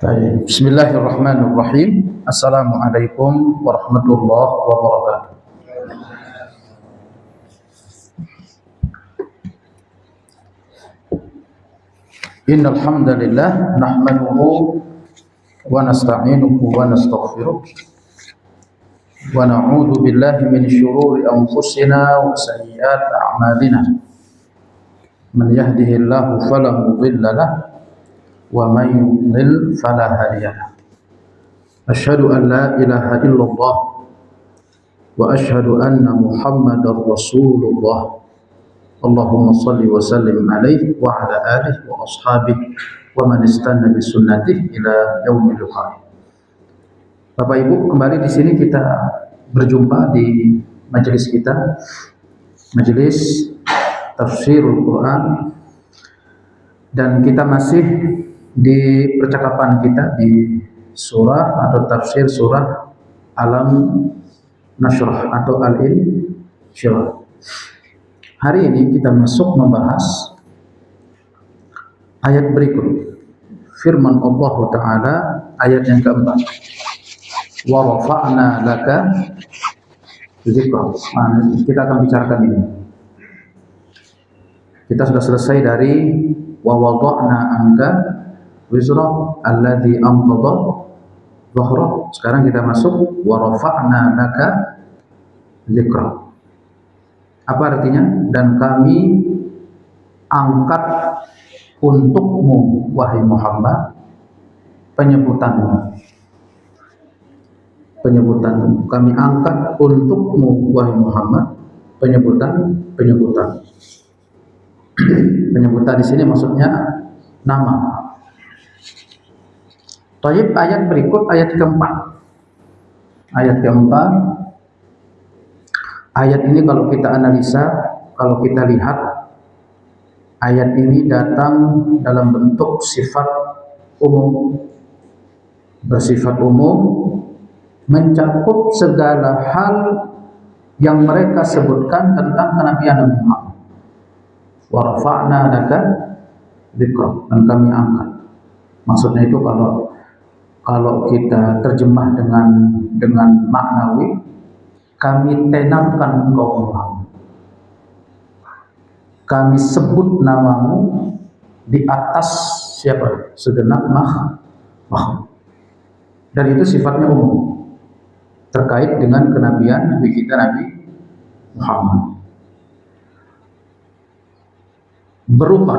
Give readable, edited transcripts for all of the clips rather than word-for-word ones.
Baik. Bismillahirrahmanirrahim. Assalamualaikum warahmatullahi wabarakatuh. Innal hamdalillah nahmaduhu wa nasta'inuhu wa nastaghfiruh wa na'udzu billahi min shururi anfusina wa sayyiati a'malina. Man yahdihillahu fala mudilla lahu wa may yudlil fala hadiya lahu. Asyhadu an la ilaha illallah wa asyhadu anna Muhammadar Rasulullah. Allahumma salli wa sallim alaihi wa ala alihi wa ashabihi wa man istanna bi sunnatihi ila yaumil qiyamah. Bapak Ibu, kembali di sini kita berjumpa di majelis kita, majelis tafsirul Quran, dan kita masih di percakapan kita di surah atau tafsir surah Alam Nashrah atau Al-Insyirah. Hari ini kita masuk membahas ayat berikut, firman Allah Ta'ala, ayat yang keempat, wa rafa'na laka dzikra. Kita akan bicarakan ini. Kita sudah selesai dari wa wada'na anka wizra alladhi anqadha dhahrak. Sekarang kita masuk wa rafa'na laka dzikra. Apa artinya? Dan kami angkat untukmu wahai Muhammad penyebutanmu. Kami angkat untukmu wahai Muhammad penyebutan. Penyebutan di sini maksudnya nama. Taib, ayat berikut, ayat keempat. Ayat ini kalau kita analisa, kalau kita lihat, ayat ini datang dalam bentuk sifat umum. Bersifat umum, mencakup segala hal yang mereka sebutkan tentang kenabian Nabi Muhammad. Wa rafa'na laka dzikra, dan kami angkat. Maksudnya itu kalau kita terjemah dengan maknawi, kami tenangkan engkau Muhammad. Kami sebut namamu di atas siapa? Segenap makhluk. Dan itu sifatnya umum, terkait dengan kenabian Nabi kita, Nabi Muhammad. Berupa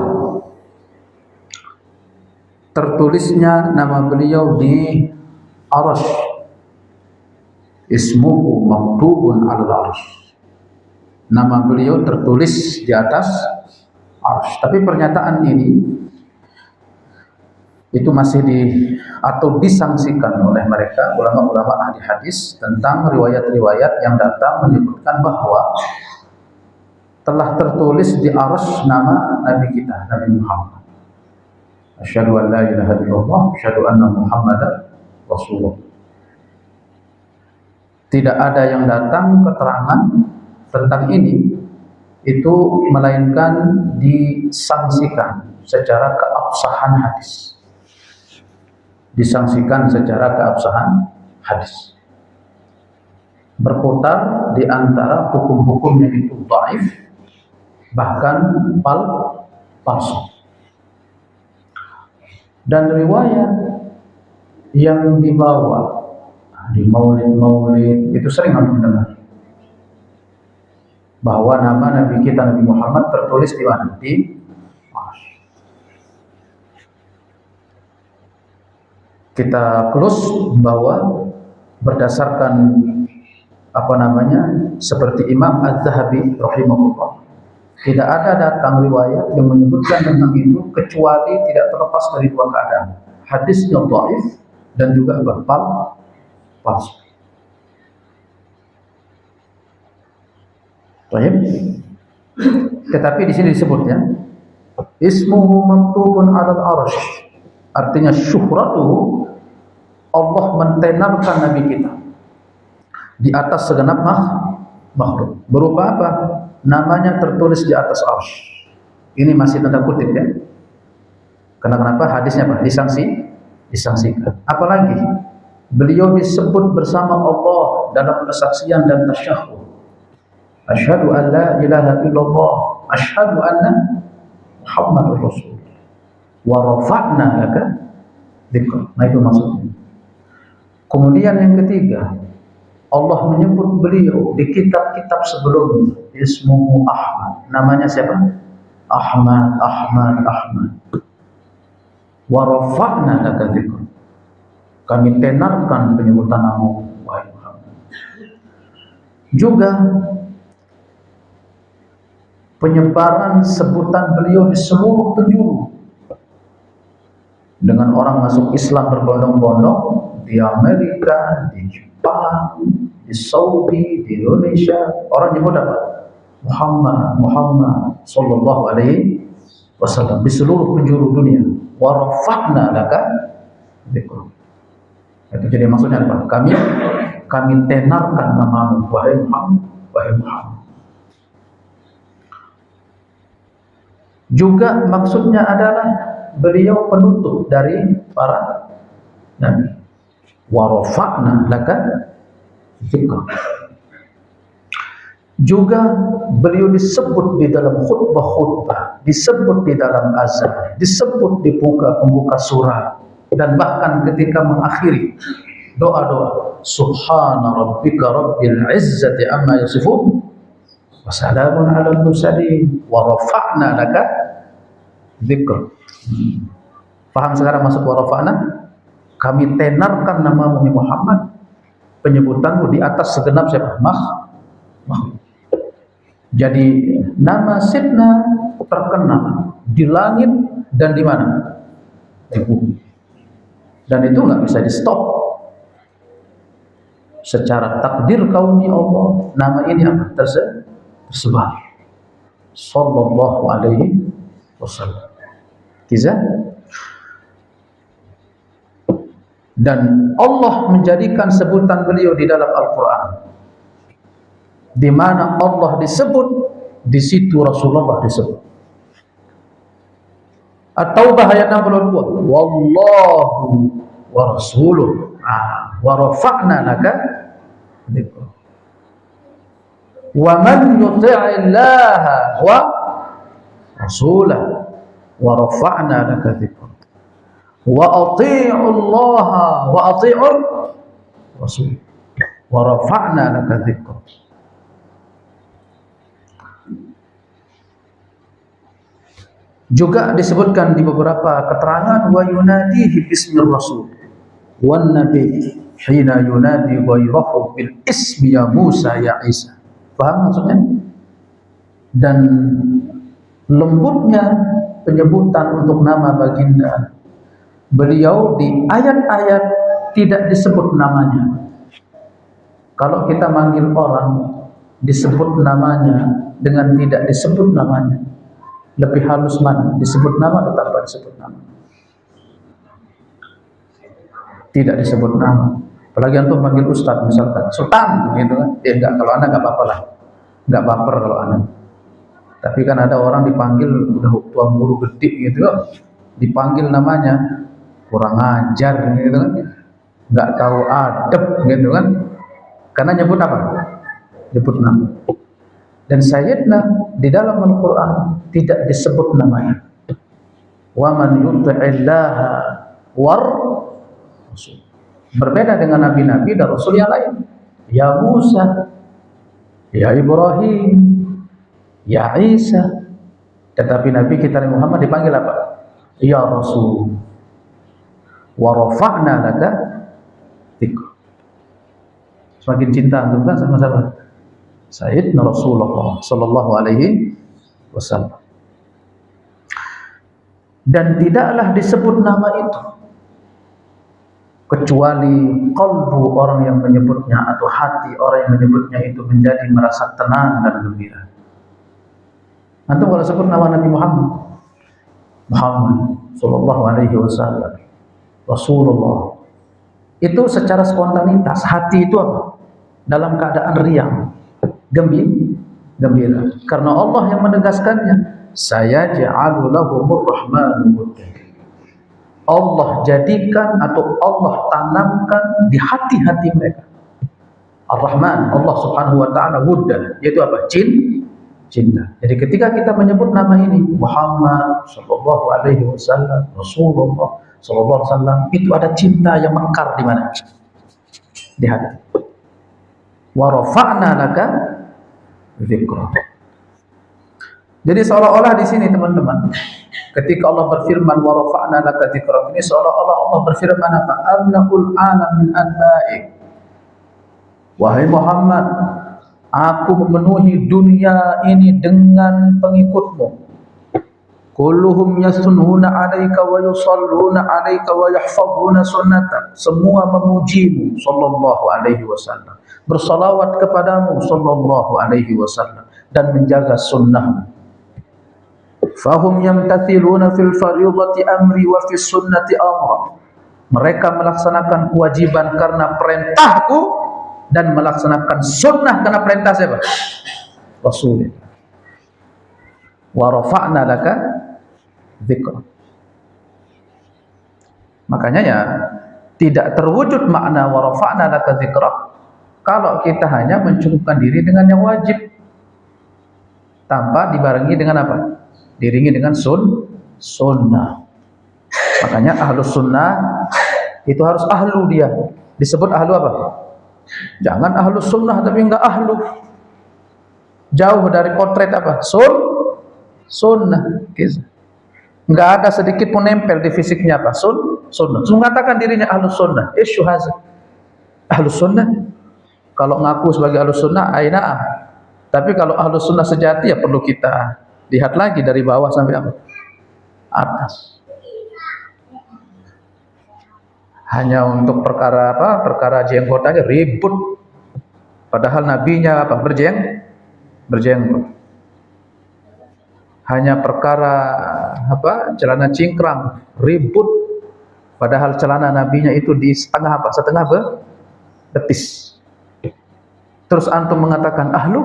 tertulisnya nama beliau di Arsy, ismuhu maktubun al-Arsy. Nama beliau tertulis di atas Arsy. Tapi pernyataan ini itu masih atau disangsikan oleh mereka ulama-ulama ahli hadis tentang riwayat-riwayat yang datang menyebutkan bahwa telah tertulis di Arsy nama Nabi kita, Nabi Muhammad. Asyhadu an la ilaha illallah, asyhadu anna Muhammadar Rasulullah. Tidak ada yang datang keterangan tentang ini itu melainkan disangsikan secara keabsahan hadis. Berputar di antara hukum-hukumnya itu dhaif, bahkan palsu. Dan riwayat yang dibawa di maulid itu sering antum dengar bahwa nama Nabi kita, Nabi Muhammad, tertulis di mana? Di Arsy. Kita close bahwa berdasarkan seperti Imam Az-Zahabi rahimahullah, tidak ada datang riwayat yang menyebutkan tentang itu kecuali tidak terlepas dari dua keadaan: hadisnya dhaif dan juga palsu. Baik. Tetapi di sini disebutnya ismuhu maktubun 'alal arsy, artinya syuhratuhu, Allah mentenarkan Nabi kita di atas segenap makhluk. Berupa apa? Namanya tertulis di atas arsy. Ini masih tanda kutip ya. Karena kenapa? Hadisnya apa? disangsikan. Apalagi beliau disebut bersama Allah dalam kesaksian dan tasyahud. Asyhadu an la ilaha illallah, asyhadu anna Muhammadur Rasul. Wa rafa'na laka dzikra. Nah, itu maksudnya. Kemudian yang ketiga, Allah menyebut beliau di kitab-kitab sebelumnya, ismuhu Ahmad. Namanya siapa? Ahmad, Ahmad, Ahmad. Wa rafa'na laka dzikra. Kami tenarkan penyebutan nama wahai Muhammad. Juga penyebaran sebutan beliau di seluruh penjuru. Dengan orang masuk Islam berbondong-bondong di Amerika, di Jepang, di Saudi, di Indonesia, orang nyebut apa? Muhammad, Muhammad sallallahu alaihi wasallam di seluruh penjuru dunia. Wa rafa'na laka dzikra. Itu jadi maksudnya apa? Kami tenarkan namamu wahai Muhammad, wahai Muhammad. Juga maksudnya adalah beliau penutup dari para nabi. Wa rafa'na laka dzikra. Juga beliau disebut di dalam khutbah-khutbah, disebut di dalam azan, disebut di pembuka surat, dan bahkan ketika mengakhiri doa-doa, subhana rabbika rabbil izzati amma yasifun wa salamun alal mursalin wa rafa'na laka dzikra. Paham sekarang maksud wa rafa'na? Kami tenarkan namamu Muhammad, penyebutanmu di atas segenap siapa? Makhluk. Jadi nama Sidna terkenal di langit dan di mana? Di bumi. Dan itu nggak bisa di stop. Secara takdir kauni Allah, nama ini apa? Tersebar. Sallallahu alaihi wasallam. Kisah. Dan Allah menjadikan sebutan beliau di dalam Al-Quran, di mana Allah disebut, di situ Rasulullah disebut. At-Taubah ayat 62. Wallahu wa rasuluh wa rafa'na laka dzikra. Wa man yuti'illaha wa rasulahu wa rafa'na laka dzikra. Wa ati'u Allah wa ati'u rasul wa rafa'na laka dzikra. Juga disebutkan di beberapa keterangan wa yunadihi bismir rasul wan nabi hina yunadi ghayrahu bil ismi ya Musa ya Isa. Paham maksudnya? Dan lembutnya penyebutan untuk nama baginda beliau di ayat-ayat tidak disebut namanya. Kalau kita manggil orang disebut namanya dengan tidak disebut namanya, lebih halus mana? Disebut nama atau tanpa disebut nama? Tidak disebut nama. Apalagi antum panggil ustaz misalkan, sultan gitu kan. Enggak, kalau anak enggak apa-apa lah. Enggak baper kalau anak. Tapi kan ada orang dipanggil udah tua guru gede gitu kan. Dipanggil namanya kurang ajar gitu kan. Enggak tahu adab gitu kan. Karena nyebut apa? Nyebut nama. Dan Sayyidina di dalam Al-Quran tidak disebut namanya. Wa man yuti'illaha war rasul. Berbeda dengan nabi-nabi dan rasul yang lain. Ya Musa, ya Ibrahim, ya Isa. Tetapi Nabi kita Muhammad dipanggil apa? Ya Rasul. Wa rafa'na laka dzikra. Semakin cinta antum kan sama-sama Sayyidina Rasulullah sallallahu alaihi wasallam. Dan tidaklah disebut nama itu kecuali qalbu orang yang menyebutnya atau hati orang yang menyebutnya itu menjadi merasa tenang dan gembira. Antum kalau sebut nama Nabi Muhammad sallallahu alaihi wasallam, Rasulullah, itu secara spontanitas hati itu apa? Dalam keadaan riang, gembira. Karena Allah yang menegaskannya, saya ja'alu lahumur rahmanu muttaqin. Allah jadikan atau Allah tanamkan di hati-hati mereka. Ar-Rahman, Allah Subhanahu wa taala wudda, yaitu apa? Cinta. Jadi ketika kita menyebut nama ini Muhammad sallallahu alaihi wasallam, Rasulullah sallallahu alaihi wasallam, itu ada cinta yang mekar di mana? Di hati. Wa rafa'na laka dzikra. Jadi seolah-olah di sini teman-teman, ketika Allah berfirman wa rafa'na laka dzikra, ini seolah-olah Allah berfirman apa? Annahul ana min anba'ik. Wahai Muhammad, aku memenuhi dunia ini dengan pengikutmu. Kulluhum yasununa 'alaika wa yusalluna 'alaika wa yahfazuna sunnatak. Semua memujimu sallallahu alaihi wasallam, bersalawat kepadamu sallallahu alaihi wasallam, dan menjaga sunnahmu. Fahum yamtathiluna fil fardhati amri wa fis sunnati amra. Mereka melaksanakan kewajiban karena perintahku dan melaksanakan sunnah karena perintah siapa? Rasulullah. Wa rafa'na laka dzikra. Makanya ya tidak terwujud makna wa rafa'na laka dzikra kalau kita hanya mencukupkan diri dengan yang wajib tanpa dibarengi dengan apa? Diringi dengan sunnah. Makanya ahlus sunnah itu harus ahlu dia. Disebut ahlu apa? Jangan ahlus sunnah tapi enggak ahlu. Jauh dari potret apa? Sunnah. Enggak ada sedikit pun nempel di fisiknya apa? Sunnah. Mengatakan dirinya ahlus sunnah. Isyuhazah. Ahlus sunnah. Kalau ngaku sebagai ahlus sunnah, aina'ah. Tapi kalau ahlus sunnah sejati ya perlu kita lihat lagi dari bawah sampai apa? Atas. Hanya untuk perkara apa? Perkara jenggot aja ribut. Padahal nabinya apa? Berjenggot. Hanya perkara apa? Celana cingkrang ribut. Padahal celana nabinya itu di setengah apa? Setengah betis. Terus antum mengatakan ahlu,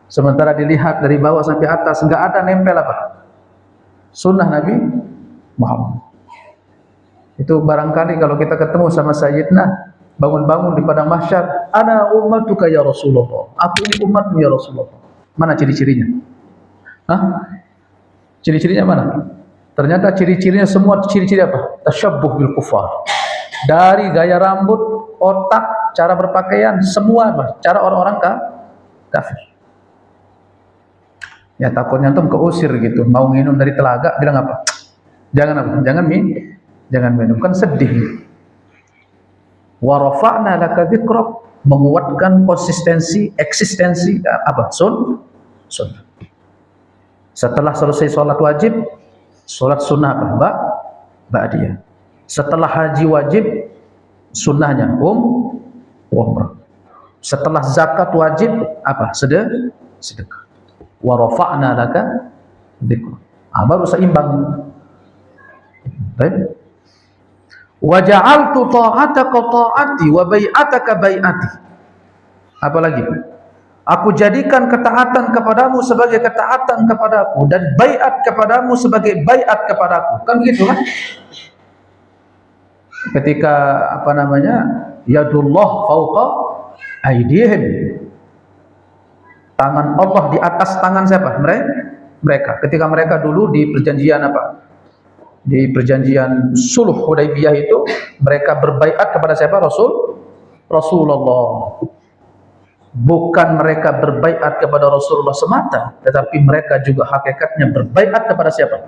sementara dilihat dari bawah sampai atas enggak ada nempel apa? Sunnah Nabi Muhammad. Itu barangkali kalau kita ketemu sama Sayyidina bangun-bangun di padang mahsyar, ana ummatuka ya Rasulullah. Aku ini umatmu ya Rasulullah. Mana ciri-cirinya? Hah? Ciri-cirinya mana? Ternyata ciri-cirinya semua ciri-ciri apa? Tasyabbuh bil kufar. Dari gaya rambut, otak, cara berpakaian, semua apa? Cara orang-orang kafir. Ya takutnya antum keusir gitu, mau minum dari telaga bilang apa? Jangan apa? Jangan minum, kan sedih. Wa rafa'na laka dzikrak, menguatkan konsistensi, eksistensi apa? Sunnah. Setelah selesai sholat wajib, sholat sunnah apa? Ba'diyah. Setelah haji wajib, sunnahnya umrah. Setelah zakat wajib apa? Sedekah. Wa rafa'na laka dzikrak. Baru seimbang. Baik. Wa ja'altu ta'ataka ta'ati wa bai'ataka bai'ati. Apa lagi? Aku jadikan ketaatan kepadamu sebagai ketaatan kepadaku dan bai'at kepadamu sebagai bai'at kepadaku. Kan gitu kan? Ketika apa namanya? Yadullah fauqa aydihim. Tangan Allah di atas tangan siapa? Mereka. Ketika mereka dulu di perjanjian apa? Di perjanjian Sulh Hudaybiyah itu mereka berbaiat kepada siapa? Rasulullah. Bukan mereka berbaiat kepada Rasulullah semata, tetapi mereka juga hakikatnya berbaiat kepada siapa?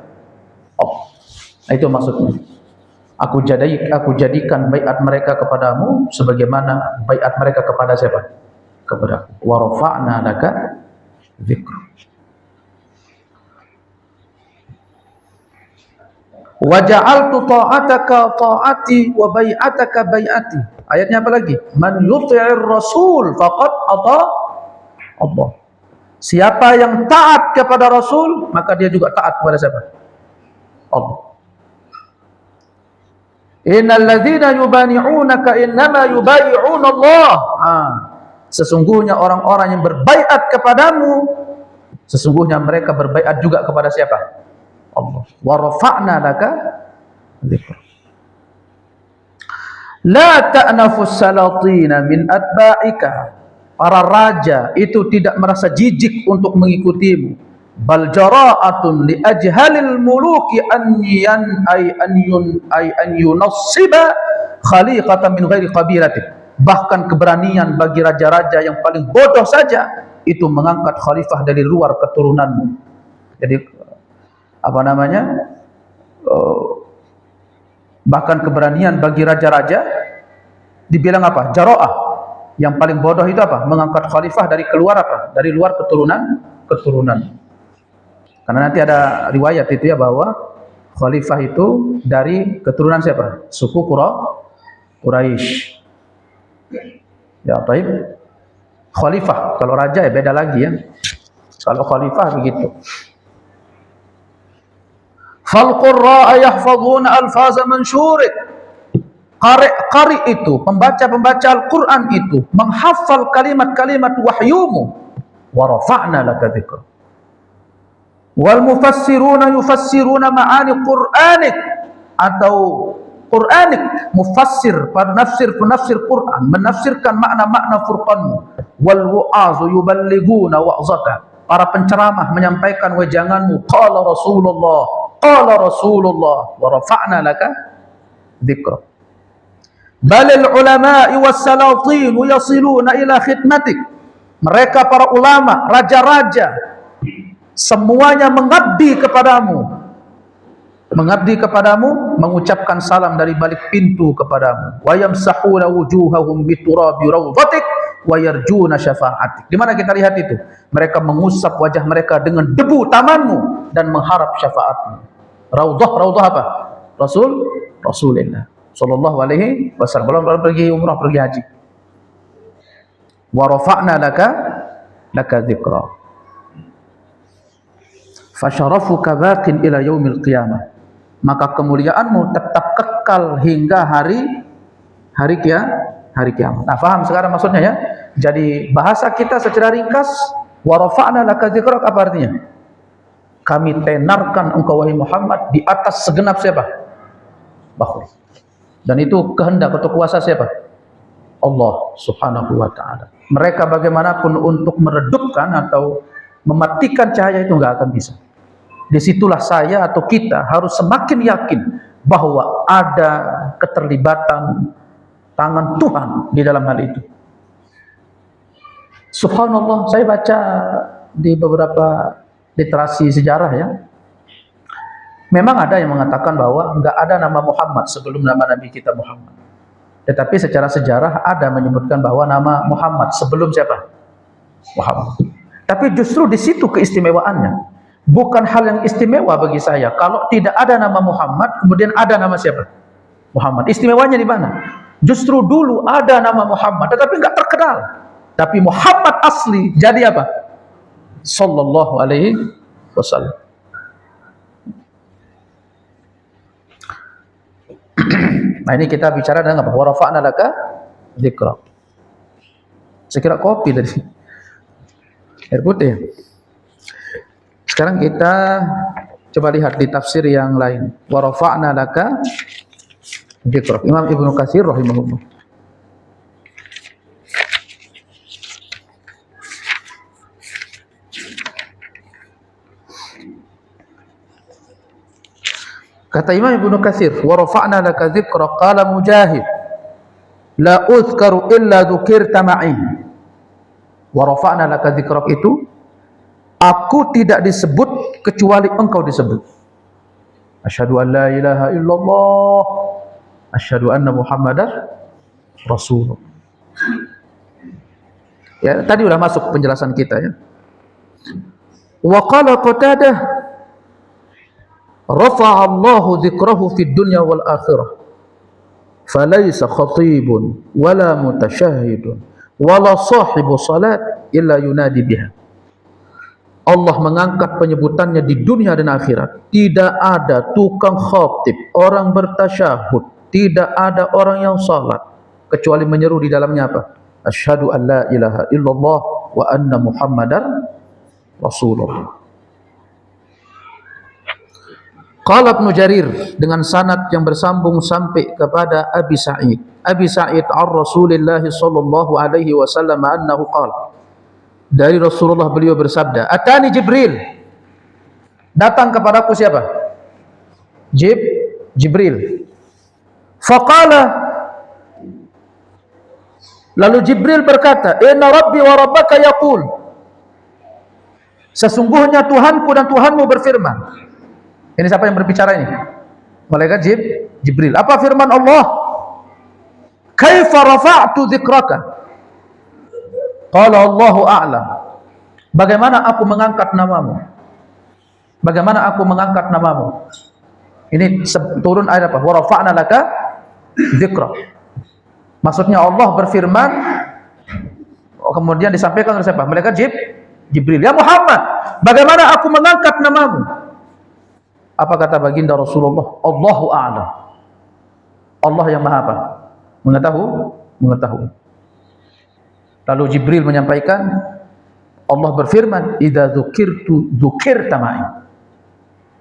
Allah. Itu maksudnya. Aku jadikan baiat mereka kepadamu sebagaimana baiat mereka kepada siapa? Kepadaku. Wa rafa'na laka dzikrak. Wa ja'altu ta'ataka ta'ati wa bai'ataka bai'ati. Ayatnya apa lagi? Man yuti'ir rasul faqad ata Allah. Siapa yang taat kepada Rasul, maka dia juga taat kepada siapa? Allah. Innal ladzina yubani'unaka innama yubai'una Allah. Sesungguhnya orang-orang yang berbaiat kepadamu, sesungguhnya mereka berbaiat juga kepada siapa? Allah. Wa rafa'na laka dzikr. La ta'nafus salatina min atba'ika. Para raja itu tidak merasa jijik untuk mengikutimu. Bal jara'atun li ajhalil muluki an yunassiba khaliqatan min ghairi qabilatik. Bahkan keberanian bagi raja-raja yang paling bodoh saja itu mengangkat khalifah dari luar keturunanmu. Jadi apa namanya? Bahkan keberanian bagi raja-raja dibilang apa? Jara'ah. Yang paling bodoh itu apa? Mengangkat khalifah dari keluar apa? Dari luar keturunan. Karena nanti ada riwayat itu ya bahwa khalifah itu dari keturunan siapa? Suku Quraisy. Ya, baik. Khalifah, kalau raja ya beda lagi ya. Kalau khalifah begitu. Fal qurra'a yahfazuna alfaza manshurit. Qari itu, pembaca Al-Quran itu menghafal kalimat-kalimat wahyumu. Wa rafa'na laka dzikra. Wal mufassiruna yufassiruna ma'ani Qur'anik, atau Qur'anik, mufassir, penafsir Quran menafsirkan makna-makna Furqanmu. Wal wu'azu yuballighuna wa'zaka, para penceramah menyampaikan wejanganmu. Qala Rasulullah wa rafa'na laka dzikra. Balil ulama'i wassalatin yasiluna ila khidmatik. Mereka para ulama, raja-raja, semuanya mengabdi kepadamu. Mengucapkan salam dari balik pintu kepadamu. Wa yamsahuna wujuhahum biturabi rawdatik wa yarjuna syafa'atik. Di mana kita lihat itu? Mereka mengusap wajah mereka dengan debu tamanmu dan mengharap syafaatmu. Raudhah apa? Rasulullah sallallahu alaihi wasallam belum pergi umrah, pergi haji. Wa rafa'na laka dzikra. Fa syarafuka baqin ila yaumil qiyamah. Maka kemuliaanmu tetap kekal hingga hari kiamat. Nah, paham sekarang maksudnya ya? Jadi bahasa kita secara ringkas, wa rafa'na laka dzikra apa artinya? Kami tenarkan engkau wahai Muhammad di atas segenap siapa? Makhluk. Dan itu kehendak atau kuasa siapa? Allah subhanahu wa ta'ala. Mereka bagaimanapun untuk meredupkan atau mematikan cahaya itu enggak akan bisa. Disitulah saya atau kita harus semakin yakin bahwa ada keterlibatan tangan Tuhan di dalam hal itu. Subhanallah, saya baca di beberapa literasi sejarah ya, memang ada yang mengatakan bahwa enggak ada nama Muhammad sebelum nama Nabi kita Muhammad. Tetapi secara sejarah ada menyebutkan bahwa nama Muhammad sebelum siapa? Muhammad. Tapi justru di situ keistimewaannya. Bukan hal yang istimewa bagi saya kalau tidak ada nama Muhammad kemudian ada nama siapa? Muhammad. Istimewanya di mana? Justru dulu ada nama Muhammad tetapi enggak terkenal. Tapi Muhammad asli jadi apa? Sallallahu alaihi wasallam. Nah, ini kita bicara dengan apa? Wa rafa'na laka dzikra. Saya kira kopi tadi. Air putih. Sekarang kita coba lihat di tafsir yang lain. Wa rafa'na laka dzikra. Imam Ibnu Katsir rahimahullah. Kata Imam Ibnu Katsir, wa rafa'na laka dzikra, qala Mujahid, la uzkaru illa dzukirta ma'i. Wa rafa'na laka dzikra itu, aku tidak disebut kecuali engkau disebut. Asyhadu an la ilaha illallah, asyhadu anna Muhammadar Rasulullah. Ya, tadi sudah masuk penjelasan kita ya. Wa qala Qatadah, rafa'a Allahu dzikrahu fid dunya wal akhirah falaysa khatibun wala mutasyahhidun wala sahibu salat illa yunadi biha. Allah mengangkat penyebutannya di dunia dan akhirat. Tidak ada tukang khatib, orang bertasyahud, tidak ada orang yang salat kecuali menyeru di dalamnya apa? Asyhadu an la ilaha illallah wa anna Muhammadar Rasulullah. Qala Ibnu Jarir dengan sanad yang bersambung sampai kepada Abi Sa'id. Abi Sa'id ar-Rasulillah sallallahu alaihi wasallam annahu qala. Dari Rasulullah beliau bersabda, "Atani Jibril." Datang kepadaku siapa? Jibril. Faqala, lalu Jibril berkata, "Inna Rabbi wa Rabbaka yaqul." Sesungguhnya Tuhanku dan Tuhanmu berfirman. Ini siapa yang berbicara ini? Malaikat Jibril. Apa firman Allah? Kaifa rafa'tu dzikraka? Qala Allahu a'lam. Bagaimana aku mengangkat namamu? Bagaimana aku mengangkat namamu? Ini turun ayat apa? Wa rafa'na laka dzikra. Maksudnya Allah berfirman, kemudian disampaikan oleh siapa? Malaikat Jibril. Ya Muhammad, bagaimana aku mengangkat namamu? Apa kata baginda Rasulullah? Allahu a'lam. Allah yang maha apa? Mengetahui. Lalu Jibril menyampaikan, Allah berfirman, "Idza dzukirtu dzukirta ma'i."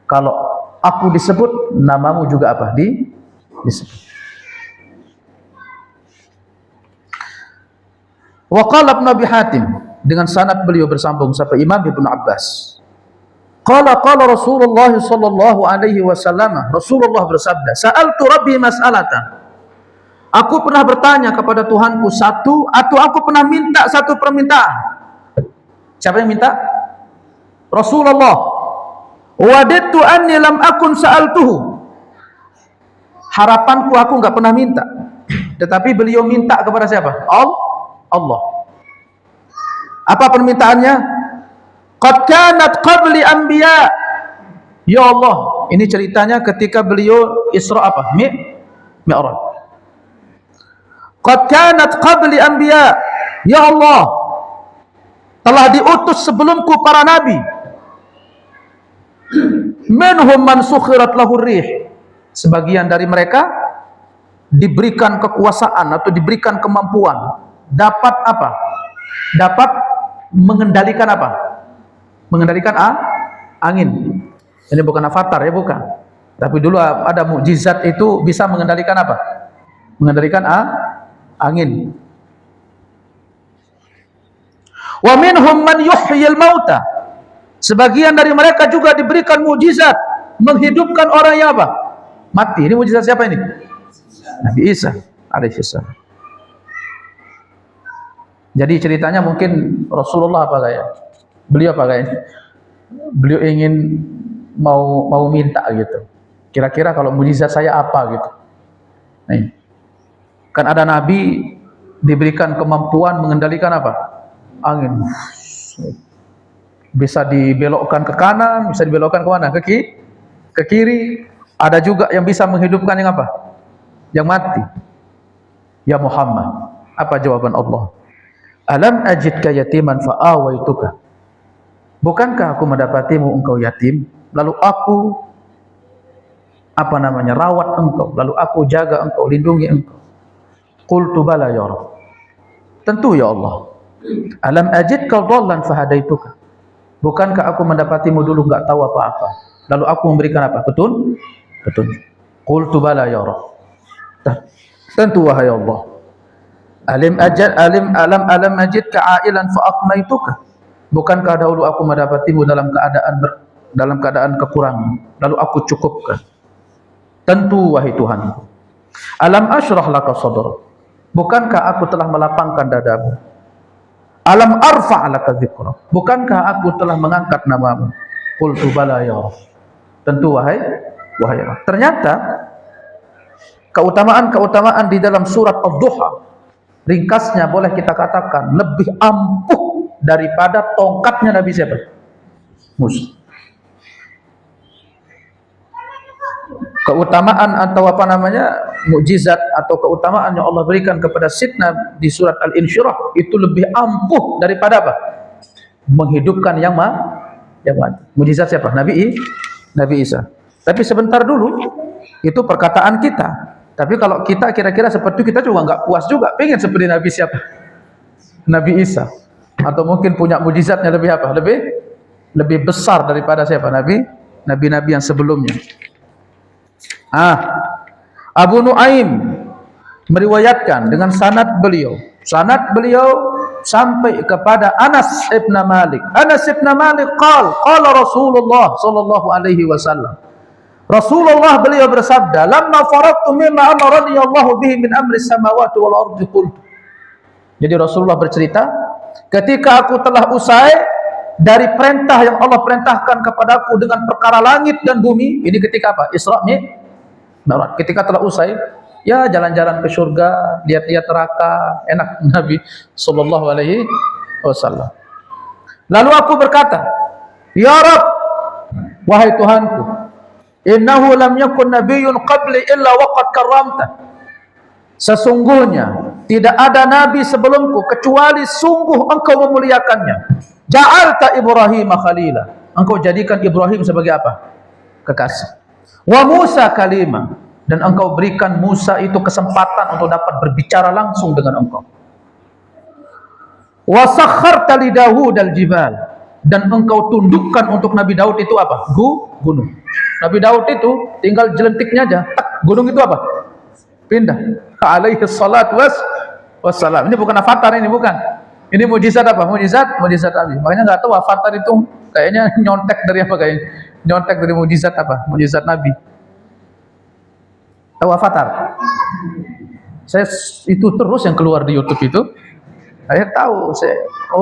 Kalau aku disebut, namamu juga apa? Disebut. Wa qala Ibnu Abi Hatim, dengan sanad beliau bersambung sampai Imam Ibnu Abbas. Qala Rasulullah sallallahu alaihi wasallam, Rasulullah bersabda, "Sa'altu Rabbi mas'alatan." Aku pernah bertanya kepada Tuhanku satu, atau aku pernah minta satu permintaan. Siapa yang minta? Rasulullah. Wadidtu anni lam akun sa'altuhu. Harapanku aku enggak pernah minta. Tetapi beliau minta kepada siapa? Allah. Apa permintaannya? Qad kanat qabli anbiya. Ya Allah, ini ceritanya ketika beliau Isra apa? Mi'raj. Qad kanat qabli anbiya. Ya Allah, telah diutus sebelumku para nabi. Minhum man sukhirat lahu rih. Sebagian dari mereka diberikan kekuasaan atau diberikan kemampuan dapat apa? Dapat mengendalikan apa? Mengendalikan angin. Ini bukan avatar ya, bukan. Tapi dulu ada mukjizat itu bisa mengendalikan apa? Mengendalikan angin. Wa minhum man yuhyil mauta. Sebagian dari mereka juga diberikan mukjizat menghidupkan orang yang apa? Mati. Ini mukjizat siapa ini? Nabi Isa alaihissalam. Jadi ceritanya mungkin Rasulullah apa kayak? Beliau apa kayak? Beliau ingin mau minta gitu. Kira-kira kalau mukjizat saya apa gitu. Nah, kan ada nabi diberikan kemampuan mengendalikan apa? Angin. Bisa dibelokkan ke kanan, bisa dibelokkan ke mana? Ke kiri. Ada juga yang bisa menghidupkan yang apa? Yang mati. Ya Muhammad, apa jawaban Allah? Alam ajidka yatiman fa'awaituka. Bukankah aku mendapatimu engkau yatim, lalu aku rawat engkau, lalu aku jaga engkau, lindungi engkau. Qultu bala ya Rabb. Tentu ya Allah. Alam ajidka dhallan fahadaituka. Bukankah aku mendapatimu dulu enggak tahu apa-apa, lalu aku memberikan apa? Petunjuk. Qultu bala ya Rabb. Tentu wahai Allah. Alam ajidka ailan fa aqnaituka. Bukankah dahulu aku mendapatimu dalam keadaan kekurangan, lalu aku cukupkan. Tentu wahai Tuhan. Alam asyrah laka sadrak. Bukankah aku telah melapangkan dadamu? Alam arfa' laka dzikrak. Bukankah aku telah mengangkat namamu? Qultu bala ya Rabb. Tentu wahai Allah. Ternyata keutamaan di dalam surat Ad-Duha, ringkasnya boleh kita katakan lebih ampuh daripada tongkatnya Nabi siapa? Musa. Keutamaan atau mukjizat atau keutamaan yang Allah berikan kepada Sidna di surat Al-Insyirah itu lebih ampuh daripada apa? Menghidupkan yang mati. Mukjizat siapa? Nabi Isa. Tapi sebentar dulu, itu perkataan kita. Tapi kalau kita kira-kira seperti itu, kita juga nggak puas juga, pengen seperti Nabi siapa? Nabi Isa. Atau mungkin punya mukjizatnya lebih apa? Lebih besar daripada siapa? Nabi-nabi yang sebelumnya. Abu Nuaim meriwayatkan dengan sanad beliau sampai kepada Anas ibn Malik. Anas ibn Malik qala Rasulullah sallallahu alaihi wasallam. Rasulullah beliau bersabda, "Lamma faraqtu mimma amarani Allah bihi min amri samawati wal ardi qultu." Jadi Rasulullah bercerita, ketika aku telah usai dari perintah yang Allah perintahkan kepadaku dengan perkara langit dan bumi, ini ketika apa? Isra Mi'raj. Ketika telah usai, ya jalan-jalan ke surga, lihat-lihat neraka, enak Nabi sallallahu alaihi wasallam. Lalu aku berkata, "Ya Rabb, wahai Tuhanku, innahu lam yakun nabiyyun qabli illa waqad karramta." Sesungguhnya tidak ada nabi sebelumku kecuali sungguh engkau memuliakannya. Ja'alta Ibrahim khalila. Engkau jadikan Ibrahim sebagai apa? Kekasih. Wa Musa kalima. Dan engkau berikan Musa itu kesempatan untuk dapat berbicara langsung dengan engkau. Wa sakharta li Daud al-jibal. Dan engkau tundukkan untuk Nabi Daud itu apa? Gunung. Nabi Daud itu tinggal jelentiknya aja, gunung itu apa? Pindah. Alaihi salatu wassalam. Ini bukan avatar, ini bukan. Ini mujizat apa? Mujizat Nabi. Makanya nggak tahu avatar itu kayaknya nyontek dari apa kayaknya? Nyontek dari mujizat apa? Mujizat Nabi. Tahu avatar? Saya itu terus yang keluar di YouTube itu. Saya tahu,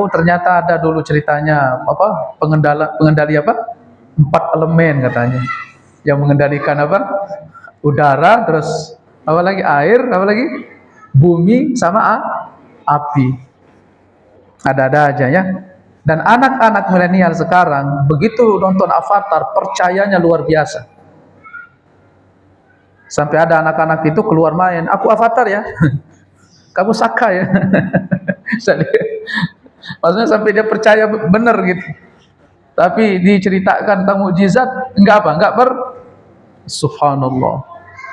ternyata ada dulu ceritanya apa? Pengendali apa? 4 elemen katanya. Yang mengendalikan apa? Udara, terus apa lagi? Air, apa lagi? Bumi sama api. Ada-ada aja ya. Dan anak-anak milenial sekarang begitu nonton Avatar, percayanya luar biasa. Sampai ada anak-anak itu keluar main, "Aku Avatar ya." "Kamu Saka ya." Maksudnya sampai dia percaya benar gitu. Tapi diceritakan tentang mukjizat, enggak subhanallah.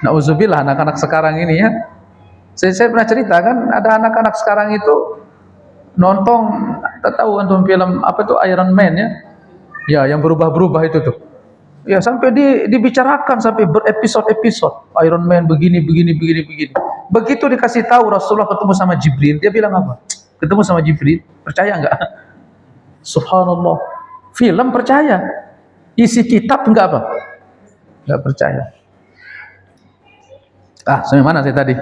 Nauzubillah anak-anak sekarang ini ya. Saya pernah cerita kan, ada anak-anak sekarang itu nonton, tahu antum film apa itu Iron Man ya? Ya, yang berubah-berubah itu tuh. Ya, sampai dibicarakan sampai berepisode-episode. Iron Man begini. Begitu dikasih tahu Rasulullah ketemu sama Jibril, dia bilang apa? Ketemu sama Jibril, percaya enggak? Subhanallah. Film percaya, isi kitab enggak apa? Enggak percaya. Sampai mana saya tadi?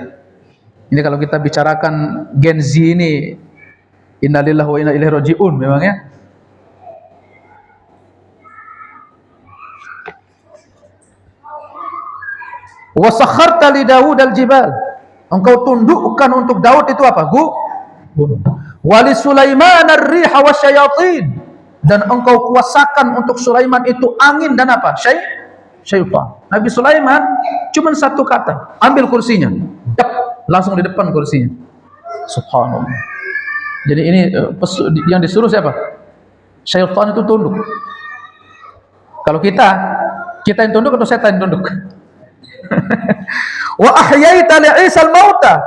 Ini kalau kita bicarakan Gen Z ini, innalillahi wa inna ilaihi raji'un memang ya. Wa sakharta li Daud al-jibal. Engkau tundukkan untuk Daud itu apa? Gunung. Wa li Sulaiman ar-riha wasyayatin. Dan engkau kuasakan untuk Sulaiman itu angin dan apa? Syaitan. Nabi Sulaiman cuma satu kata, ambil kursinya. Langsung di depan kursinya. Subhanallah. Jadi ini yang disuruh siapa? Syaitan itu tunduk. Kalau kita yang tunduk atau setan yang tunduk? Wa ahyaita li Isa al-mauta.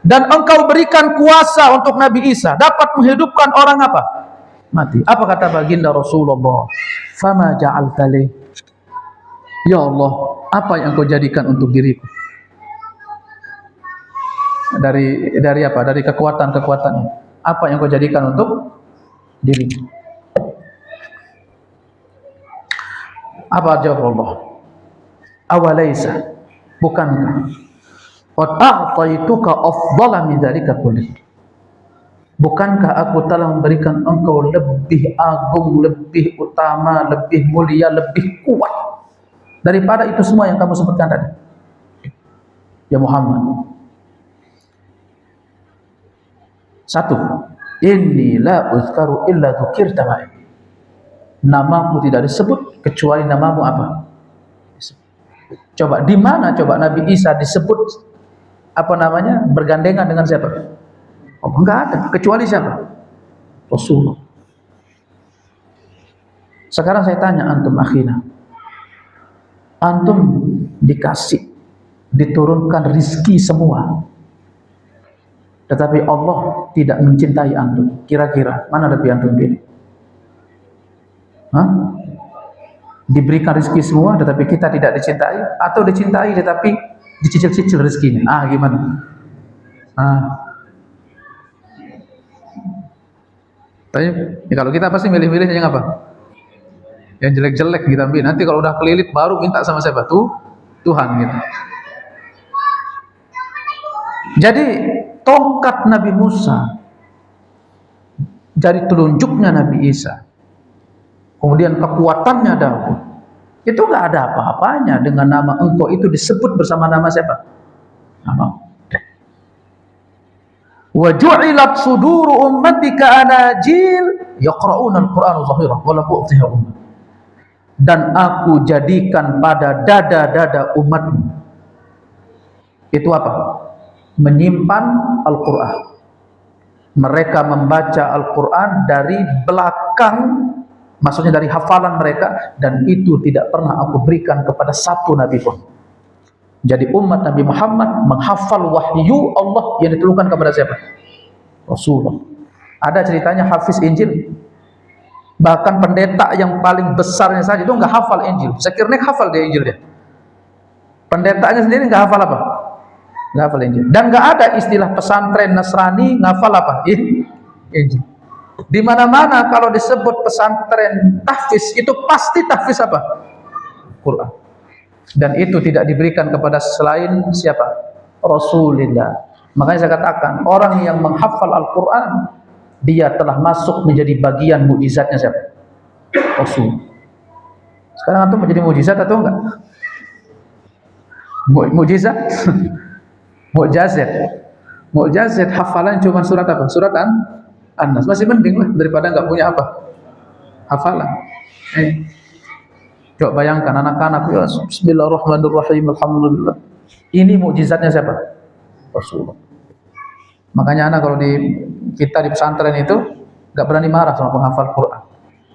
Dan engkau berikan kuasa untuk Nabi Isa dapat menghidupkan orang apa? Mati. Apa kata baginda Rasulullah? Fama ja'alta li. Ya Allah, apa yang engkau jadikan untuk diriku? Dari apa? Dari kekuatan ini. Apa yang kau jadikan untuk dirimu? Apa jawab Allah? Awalaisa, bukankah qad a'taituka afdala min dzalika kulli? Bukankah aku telah memberikan engkau lebih agung, lebih utama, lebih mulia, lebih kuat daripada itu semua yang kamu sebutkan tadi? Ya Muhammad. Satu, inni la uzkaru illa dzukirta ma'i. Namamu tidak disebut kecuali namamu apa? Coba di mana coba Nabi Isa disebut apa namanya? Bergandengan dengan siapa? Oh, enggak ada, kecuali siapa? Rasulullah. Sekarang saya tanya antum akhina. Antum diturunkan rizki semua. Tetapi Allah tidak mencintai antum. Kira-kira mana lebih antum pilih? diberikan rezeki semua tetapi kita tidak dicintai, atau dicintai tetapi dicicil-cicil rezekinya. Gimana? Tapi ya kalau kita pasti milih-milih yang apa? Yang jelek-jelek kita ambil. Nanti kalau udah kelilit baru minta sama siapa? Tuhan gitu. Jadi tongkat Nabi Musa dari telunjuknya Nabi Isa, kemudian kekuatannya Daud, itu nggak ada apa-apanya dengan nama engkau itu disebut bersama nama siapa? Nama. Wa ju'ilat suduru ummatika anajil yaqra'una al-Qur'ana zahirah wa la bu'tiha ummat. Dan aku jadikan pada dada-dada umatmu itu apa? Menyimpan Al-Quran. Mereka membaca Al-Quran dari belakang, maksudnya dari hafalan mereka, dan itu tidak pernah aku berikan kepada satu nabi pun. Jadi umat Nabi Muhammad menghafal wahyu Allah yang diturunkan kepada siapa? Rasulullah. Ada ceritanya Hafiz Injil, bahkan pendeta yang paling besarnya saja itu nggak hafal Injil. Sekiranya hafal dia Injil dia. Pendetanya sendiri nggak hafal apa? Nggak hafal Injil. Dan nggak ada istilah pesantren Nasrani ngafal apa? Injil. Di mana-mana kalau disebut pesantren tahfiz itu pasti tahfiz apa? Quran. Dan itu tidak diberikan kepada selain siapa? Rasulullah. Makanya saya katakan orang yang menghafal Al-Quran, dia telah masuk menjadi bagian mukjizatnya siapa? Rasul. Sekarang antum menjadi mukjizat atau enggak? Mukjizat? Mukjizat hafalan cuma surat apa? Surat An-Nas. Masih mending lah daripada enggak punya apa? Hafalan. Coba bayangkan anak-anak, ya bismillahirrahmanirrahim, alhamdulillah. Ini mukjizatnya siapa? Rasulullah. Makanya anak kalau kita di pesantren itu nggak berani marah sama penghafal Quran.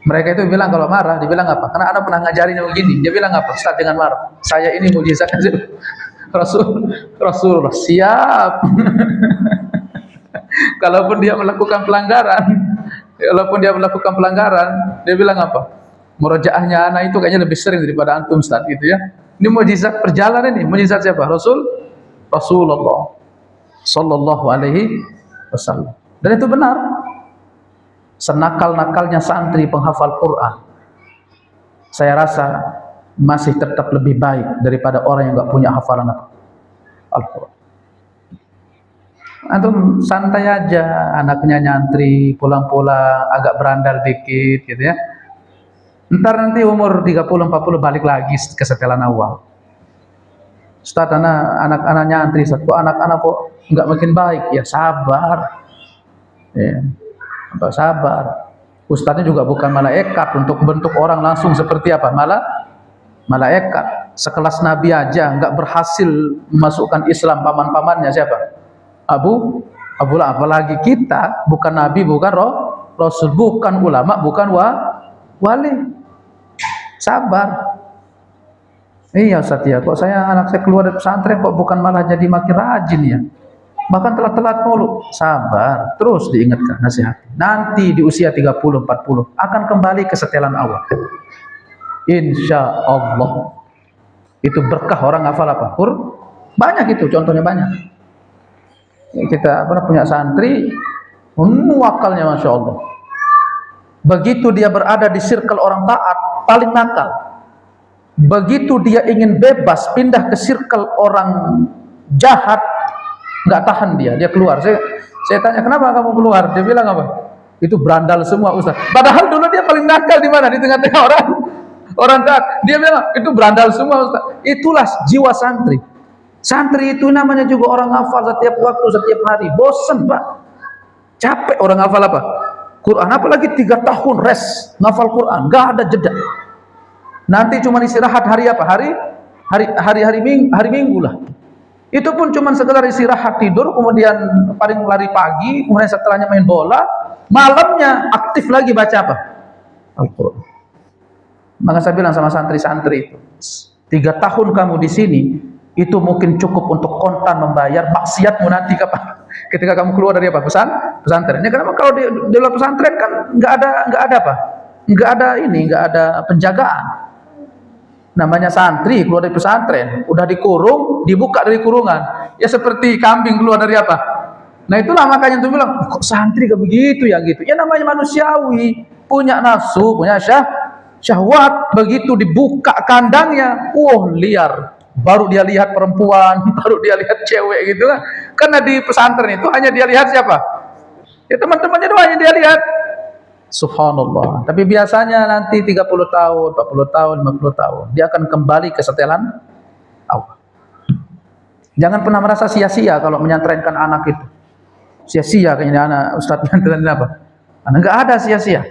Mereka itu bilang kalau marah, dibilang apa? Karena anak pernah ngajarin yang begini. Dia bilang apa? Ustaz, jangan marah. Saya ini mukjizatnya Rasulullah. Siap. Kalaupun dia melakukan pelanggaran, dia bilang apa? Murojaahnya anak itu kayaknya lebih sering daripada antum Ustaz gitu ya. Ini mukjizat perjalanan ini. Mukjizat siapa? Rasulullah sallallahu alaihi wasallam. Dan itu benar. Senakal-nakalnya santri penghafal Quran, saya rasa masih tetap lebih baik daripada orang yang enggak punya hafalan Al-Quran. Antum santai aja, anaknya nyantri, pulang-pulang agak berandal dikit gitu ya. Ntar nanti umur 30-40 balik lagi ke setelan awal. Ustaz, anak-anak nyantri, Ustaz, kok anak-anak kok nggak makin baik? Ya sabar. Ya, sabar. Ustaznya juga bukan malaikat untuk bentuk orang langsung seperti apa? Malaikat. Sekelas Nabi aja nggak berhasil memasukkan Islam paman-pamannya siapa? Abu Lahab. Apalagi kita bukan Nabi, bukan Rasul, bukan ulama, bukan wali. Sabar. Iya Ustaz ya, kok anak saya keluar dari pesantren kok bukan malah jadi makin rajin ya, bahkan telat-telat mulu. Sabar, terus diingatkan nasihat. Nanti di usia 30-40 akan kembali ke setelan awal, insya Allah. Itu berkah orang hafal apa? Banyak itu, contohnya banyak. Kita pernah punya santri muakalnya Masya Allah. Begitu dia berada di circle orang taat, paling nakal. Begitu dia ingin bebas pindah ke circle orang jahat, nggak tahan dia keluar. Saya tanya, kenapa kamu keluar? Dia bilang apa? Itu berandal semua Ustaz. Padahal dulu dia paling nakal di mana? Di tengah-tengah orang taat. Dia bilang itu berandal semua Ustaz. Itulah jiwa santri. Santri itu namanya juga orang hafal setiap waktu, setiap hari. Bosen Pak, capek orang hafal apa? Quran. Apalagi 3 tahun res ngafal Quran, nggak ada jeda. Nanti cuma istirahat hari apa? Hari Minggu lah. Itu pun cuma sekedar istirahat tidur, kemudian paling lari pagi, kemudian setelahnya main bola, malamnya aktif lagi baca apa? Al-Quran. Maka saya bilang sama santri-santri itu, 3 tahun kamu di sini, itu mungkin cukup untuk kontan membayar maksiatmu nanti kapan? Ketika kamu keluar dari apa? Pesantren. Ini kenapa kalau di dalam pesantren kan nggak ada apa? Nggak ada penjagaan. Namanya santri keluar dari pesantren, udah dikurung, dibuka dari kurungan. Ya seperti kambing keluar dari apa? Nah itulah makanya tuh bilang, kok santri kayak begitu ya gitu. Ya namanya manusiawi, punya nafsu, punya syahwat. Begitu dibuka kandangnya, liar. Baru dia lihat perempuan, baru dia lihat cewek gitu kan. Karena di pesantren itu hanya dia lihat siapa? Ya teman-temannya doang yang dia lihat. Subhanallah. Tapi biasanya nanti 30 tahun, 40 tahun, 50 tahun, dia akan kembali ke setelan awal. Jangan pernah merasa sia-sia kalau menyantrenkan anak itu. Sia-sia kayaknya anak Ustadz nyantrenin apa? Enggak ada sia-sia.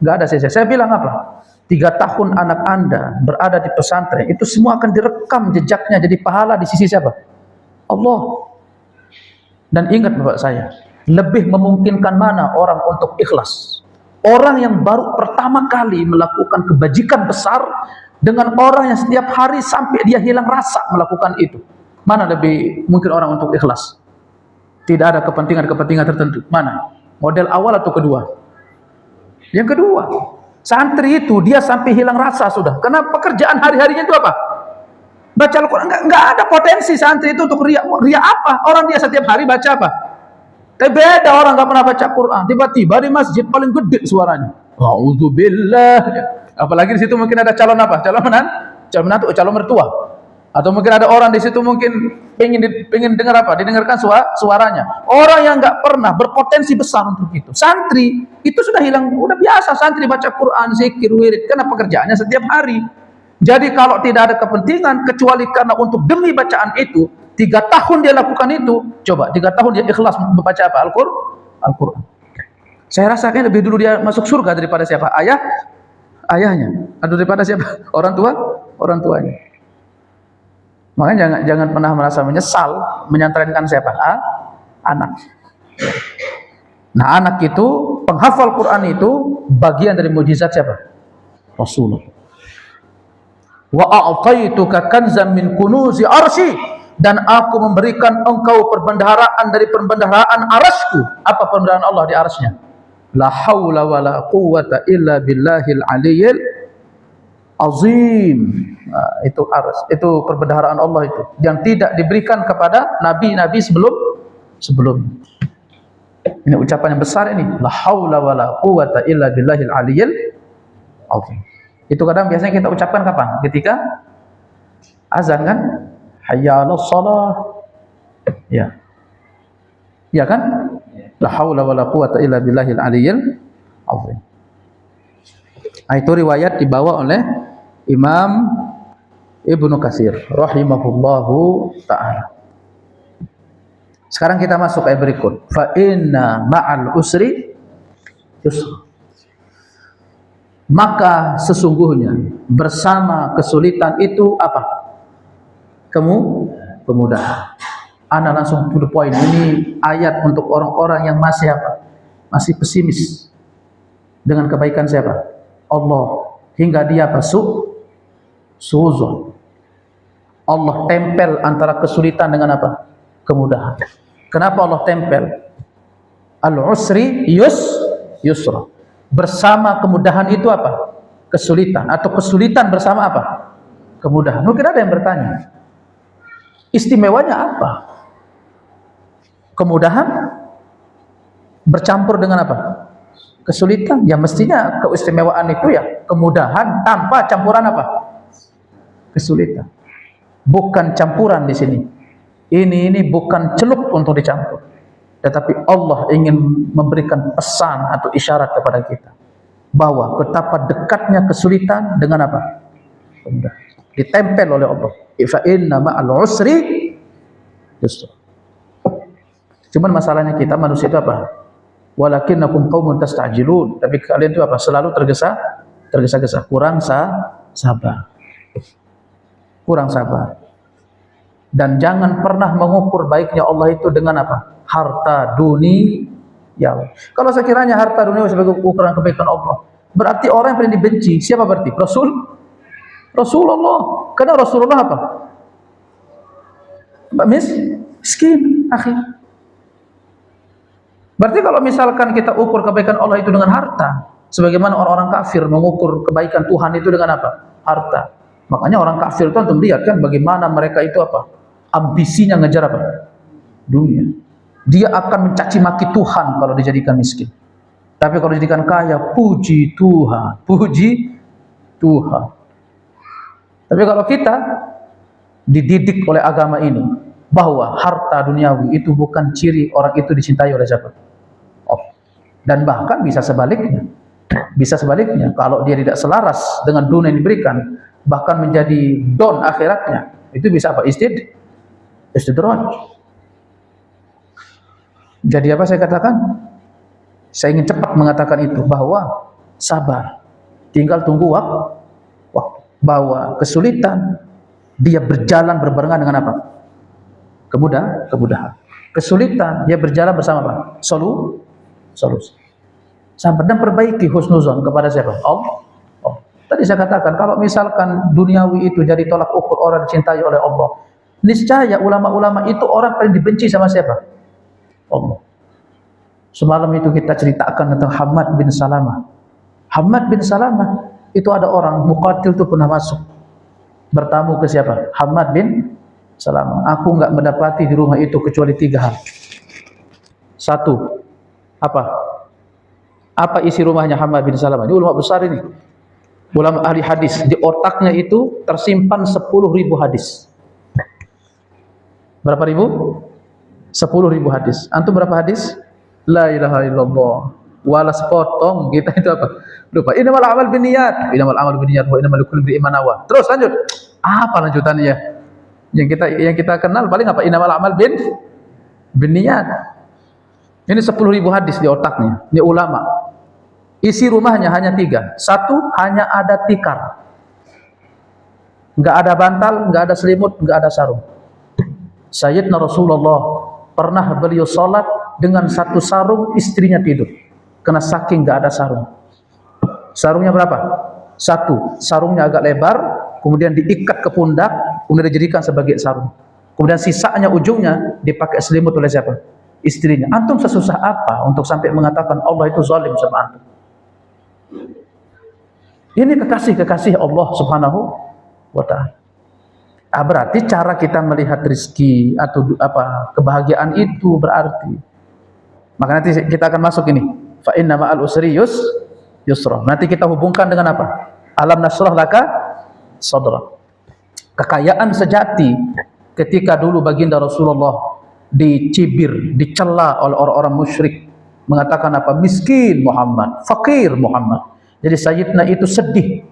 Enggak ada sia-sia. Saya bilang apa? 3 tahun anak Anda berada di pesantren, itu semua akan direkam jejaknya jadi pahala di sisi siapa? Allah. Dan ingat Bapak saya, lebih memungkinkan mana orang untuk ikhlas? Orang yang baru pertama kali melakukan kebajikan besar dengan orang yang setiap hari sampai dia hilang rasa melakukan itu. Mana lebih mungkin orang untuk ikhlas? Tidak ada kepentingan-kepentingan tertentu. Mana? Model awal atau kedua? Yang kedua. Santri itu dia sampai hilang rasa sudah. Karena pekerjaan hari-harinya itu apa? Baca Al-Quran. Enggak ada potensi santri itu untuk riya. Riya apa? Orang dia setiap hari baca apa? Tapi beda orang nggak pernah baca Quran, tiba-tiba di masjid paling gede suaranya. A'udzubillah. Apalagi di situ mungkin ada calon apa? Calon menantu, calon mertua. Atau mungkin ada orang di situ mungkin pengen dengar apa? Didengarkan suaranya. Orang yang nggak pernah berpotensi besar untuk itu. Santri itu sudah hilang, udah biasa santri baca Quran, zikir, wirid, karena pekerjaannya setiap hari. Jadi kalau tidak ada kepentingan kecuali karena untuk demi bacaan itu, 3 tahun dia lakukan itu, coba 3 tahun dia ikhlas membaca apa? Al-Quran. Saya rasakan lebih dulu dia masuk surga daripada siapa? Ayahnya. Atau daripada siapa? Orang tuanya. Makanya jangan pernah merasa menyesal menyantrenkan siapa? Anak. Nah, anak itu, penghafal Quran itu bagian dari mukjizat siapa? Rasulullah. Wa a'taituka kanzan min kunuzi arsy, dan aku memberikan engkau perbendaharaan dari perbendaharaan arasku. Apa perbendaharaan Allah di arasnya? La haula wa la quwwata illa billahil aliyyil azim. Nah, itu aras, itu perbendaharaan Allah itu yang tidak diberikan kepada nabi-nabi sebelum. Ini ucapan yang besar ini. La haula wa la quwwata illa billahil aliyyil azim. Itu kadang biasanya kita ucapkan kapan? Ketika azan kan? Hayya 'alas shalah. Ya. Ya kan? La haula wala quwwata illa billahil aliyyil azim. Itu riwayat dibawa oleh Imam Ibnu Katsir rahimahullahu taala. Sekarang kita masuk ayat berikut. Fa inna ma'al usri yusra. Maka sesungguhnya bersama kesulitan itu apa? Kemudahan. Ana langsung to the point. Ini ayat untuk orang-orang yang masih apa? Masih pesimis dengan kebaikan siapa? Allah. Hingga dia apa? Suuzon. Allah tempel antara kesulitan dengan apa? Kemudahan. Kenapa Allah tempel? Al-usri yusra. Bersama kemudahan itu apa? Kesulitan. Atau kesulitan bersama apa? Kemudahan. Mungkin ada yang bertanya, istimewanya apa? Kemudahan bercampur dengan apa? Kesulitan. Ya mestinya keistimewaan itu ya kemudahan tanpa campuran apa? Kesulitan. Bukan campuran di sini. Ini bukan celup untuk dicampur. Tetapi Allah ingin memberikan pesan atau isyarat kepada kita bahwa betapa dekatnya kesulitan dengan apa? Kemudahan. Ditempel oleh Allah. Fa inna ma'al usri yusra. Cuman masalahnya kita manusia itu apa? Walakinnakum qaumun tasta'jilun. Tapi kalian itu apa? Selalu tergesa-gesa, kurang sabar. Kurang sabar. Dan jangan pernah mengukur baiknya Allah itu dengan apa? Harta dunia. Kalau sekiranya harta dunia sebagai ukuran kebaikan Allah, berarti orang yang paling dibenci siapa berarti? Rasulullah. Karena Rasulullah apa? Miskin, akhir. Berarti kalau misalkan kita ukur kebaikan Allah itu dengan harta, sebagaimana orang-orang kafir mengukur kebaikan Tuhan itu dengan apa? Harta. Makanya orang kafir itu antum lihat kan bagaimana mereka itu apa? Ambisinya ngejar apa? Dunia. Dia akan mencaci maki Tuhan kalau dijadikan miskin. Tapi kalau dijadikan kaya, puji Tuhan, puji Tuhan. Tapi kalau kita dididik oleh agama ini bahwa harta duniawi itu bukan ciri orang itu dicintai oleh siapa? Oh. Dan bahkan bisa sebaliknya. Bisa sebaliknya, kalau dia tidak selaras dengan dunia yang diberikan, bahkan menjadi don akhiratnya, itu bisa apa? Istidraj. Jadi apa saya katakan? Saya ingin cepat mengatakan itu, bahwa sabar, tinggal tunggu waktu. Bahwa kesulitan dia berjalan berbarengan dengan apa? Kemudahan. Kesulitan dia berjalan bersama apa? Solusi. Sabar dan perbaiki husnuzon kepada siapa? Allah. Tadi saya katakan kalau misalkan duniawi itu jadi tolak ukur orang dicintai oleh Allah, niscaya ulama-ulama itu orang paling dibenci sama siapa? Allah. Semalam itu kita ceritakan tentang Hammad bin Salamah. Hammad bin Salamah itu ada orang Muqatil itu pernah masuk bertamu ke siapa? Hammad bin Salamah. Aku enggak mendapati di rumah itu kecuali 3 hal. 1, apa isi rumahnya Hammad bin Salamah? Ini ulama besar ini, ulama ahli hadis. Di otaknya itu tersimpan 10.000 hadis. Berapa ribu? 10.000 hadis. Antum berapa hadis? La ilaha illallah. Wala sepotong kita itu apa? Lupa. Innamal a'mal binniyat. Innamal a'mal binniyat wa innamal likulli imrin ma nawa. Terus lanjut. Apa lanjutannya? Yang kita kenal paling apa? Innamal a'mal binniyat. Ini 10.000 hadis di otaknya. Ini ulama. Isi rumahnya hanya 3. 1, hanya ada tikar. Enggak ada bantal, enggak ada selimut, enggak ada sarung. Sayyidina Rasulullah pernah beliau salat dengan 1 sarung, istrinya tidur. Karena saking enggak ada sarung. Sarungnya berapa? 1. Sarungnya agak lebar, kemudian diikat ke pundak, kemudian dijadikan sebagai sarung. Kemudian sisanya ujungnya dipakai selimut oleh siapa? Istrinya. Antum sesusah apa untuk sampai mengatakan Allah itu zalim sama antum? Ini kekasih-kekasih Allah Subhanahu wa ta'ala. Berarti cara kita melihat rezeki atau kebahagiaan itu berarti. Maka nanti kita akan masuk ini. Fa inna ma'al usri yusra. Nanti kita hubungkan dengan apa? Alam nasrah laka sadra. Kekayaan sejati ketika dulu baginda Rasulullah dicibir, dicela oleh orang-orang musyrik, mengatakan apa? Miskin Muhammad, fakir Muhammad. Jadi Sayyidina itu sedih.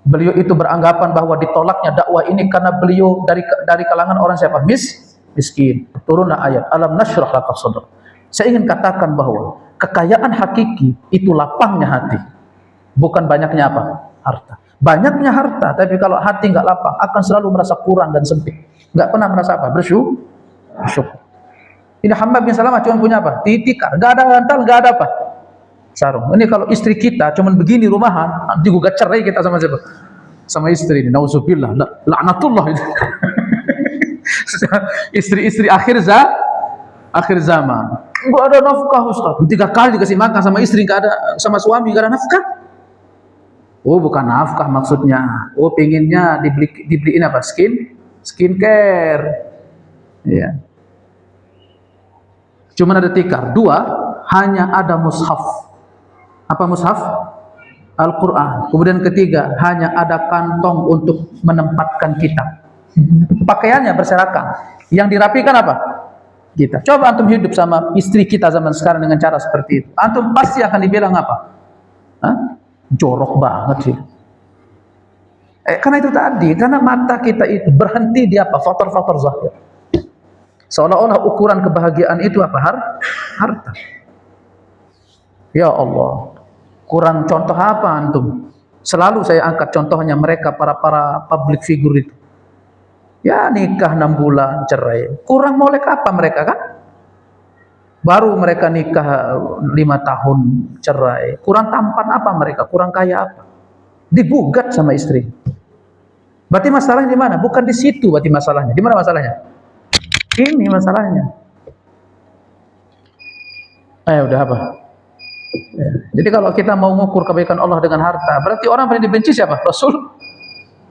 Beliau itu beranggapan bahwa ditolaknya dakwah ini karena beliau dari kalangan orang siapa? Miskin. Turunlah ayat alam nashrah laka sadrak. Saya ingin katakan bahwa kekayaan hakiki itu lapangnya hati, bukan banyaknya apa? Harta. Banyaknya harta, tapi kalau hati enggak lapang akan selalu merasa kurang dan sempit. Enggak pernah merasa apa? Bersyukur. Ini Hammad bin Salamah cuma punya apa? Tikar. Enggak ada bantal, enggak ada apa? Sarung. Ini kalau istri kita cuman begini rumahan, nanti gugat cerai kita sama siapa? Sama istri ini. Nauzubillah, laknatullah itu. Istri-istri akhir zaman. Enggak ada nafkah Ustaz. 3 kali dikasih makan sama istri, enggak ada, sama suami enggak ada nafkah. Oh, bukan nafkah maksudnya. Oh, pengennya dibeliin apa? Skincare. Iya. Cuman ada tikar. 2, hanya ada mushaf. Apa mushaf? Al-Quran. Kemudian ketiga, hanya ada kantong untuk menempatkan kitab. Pakaiannya berserakan. Yang dirapikan apa? Kita. Coba antum hidup sama istri kita zaman sekarang dengan cara seperti itu. Antum pasti akan dibilang apa? Jorok banget sih. Karena itu tadi, karena mata kita itu berhenti di apa? Faktor-faktor zahir. Seolah-olah ukuran kebahagiaan itu apa? Harta. Ya Allah. Kurang contoh apa antum? Selalu saya angkat contohnya mereka para public figure itu. Ya nikah 6 bulan cerai. Kurang molek apa mereka kan? Baru mereka nikah 5 tahun cerai. Kurang tampan apa mereka? Kurang kaya apa? Digugat sama istri. Berarti masalahnya di mana? Bukan di situ berarti masalahnya. Di mana masalahnya? Ini masalahnya. Udah apa? Ya. Jadi kalau kita mau mengukur kebaikan Allah dengan harta, berarti orang paling dibenci siapa?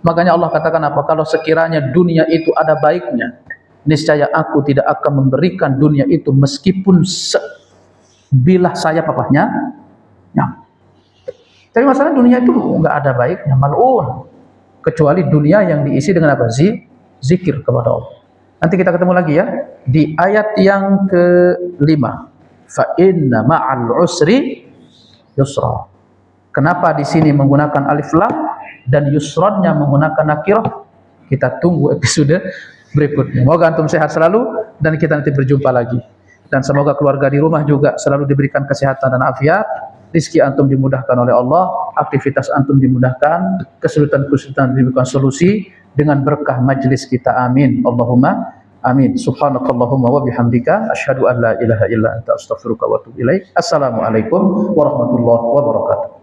Makanya Allah katakan apa? Kalau sekiranya dunia itu ada baiknya, niscaya aku tidak akan memberikan dunia itu meskipun sebilah sayap apanya. Ya. Tapi masalah dunia itu enggak ada baiknya, mal'un. Kecuali dunia yang diisi dengan apa? Zikir kepada Allah. Nanti kita ketemu lagi ya di ayat yang ke-5. Fa inna ma'al usri yusra. Kenapa di sini menggunakan alif lam dan yusronnya menggunakan nakirah? Kita tunggu episode berikutnya. Semoga antum sehat selalu dan kita nanti berjumpa lagi. Dan semoga keluarga di rumah juga selalu diberikan kesehatan dan afiat. Rizki antum dimudahkan oleh Allah, aktivitas antum dimudahkan, kesulitan-kesulitan diberikan solusi dengan berkah majlis kita. Amin. Allahumma amin. Subhanakallahumma wa bihamdika asyhadu an la ilaha illa anta astaghfiruka wa atubu ilaik. Assalamualaikum warahmatullahi wabarakatuh.